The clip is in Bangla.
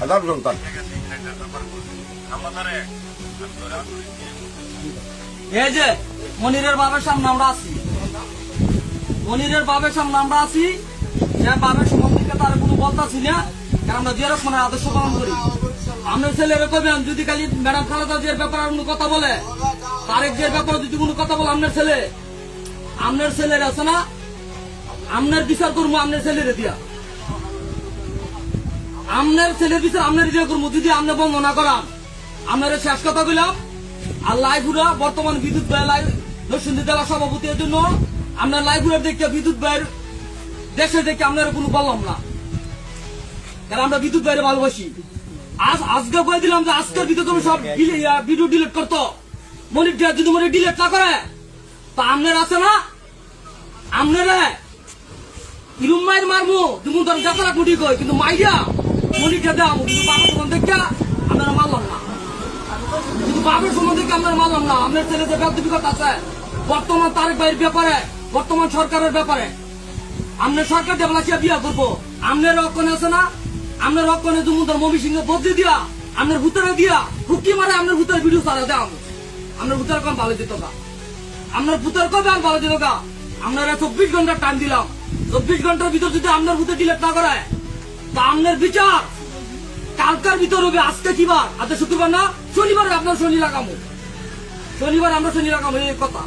হাজার সন্তান। এই যে মনিরের বাবার সামনে আমরা আছি, মনিরের বাবার সামনে আমরা আছি, সে বাবার সম্বন্ধে তার কোনো বলতাছি না, কারণ আমরা যে রকম আদর্শ পালন করি। আপনার ছেলেরা কবেন যদি খালি ম্যাডাম খালেদা জিয়ার ব্যাপারে কোনো কথা বলে, তারেক জিয়ার ব্যাপারে যদি কোনো কথা বলে, আপনার ছেলের আছে না, আপনার বিচার করবো আপনার ছেলেরে দিয়া, আপনার ছেলের বিচার আপনার দিয়ে করবো যদি আপনি বন্ধ না করান। আপনার শেষ কথা বললাম, আর লাইফুরা বর্তমান বিদ্যুৎ ব্যয় নরসিংদী জেলা সভাপতির জন্য আপনার লাইফুরা দেখে বিদ্যুৎ ব্যয়ের দেশে দেখে আপনারা কোনো বললাম না, কারণ আমরা বিদ্যুৎ ব্যয়ের ভালোবাসি। আজকে বলে দিলাম যে আজকের ভিতরে তুমি সব ভিডিও ডিলিট করতো, মনির যদি মনির ডিলিট না করে তা আপনার আছে না, আপনারা ইলুম মায়ের মারবো তুমি তোর যাত্রা কুটি কই, কিন্তু মাইয়া মনিরটা দেওয়া কিন্তু বাবার সম্বন্ধে দেখে আপনারা মারলাম না, কিন্তু বাবার সম্বন্ধে আপনারা মারলাম না। আপনার ছেলে যে ব্যক্তিগত আছে বর্তমান তারেক ভাইয়ের ব্যাপারে, বর্তমান সরকারের ব্যাপারে, আপনার সরকার ডেভেলপিয়া বিয়া করবো, আপনার রক্ষণে আছে না, আপনার রক্ষণে তুমি তোর মমি সিংহ বদলে দিয়া, আপনার ভূতেরা দিয়া হুকি মারে, আপনার ভূতের ভিডিও চালা দেওয়া, আপনার ভূতের কম ভালো দিত গা, আপনার ভূতের কবে আর ভালো দিত গা। আপনারা 24 ঘন্টার টাইম দিলাম, 24 ঘন্টার ভিতর যদি আপনার ভূতে ডিলেট না করে তা আপনার বিচার কালকার ভিতর হবে। আজকে কি বার? আজকে শুক্রবার না, শনিবার আপনার শনি লাগামো, শনিবার আমরা শনি লাগামো, এই কথা।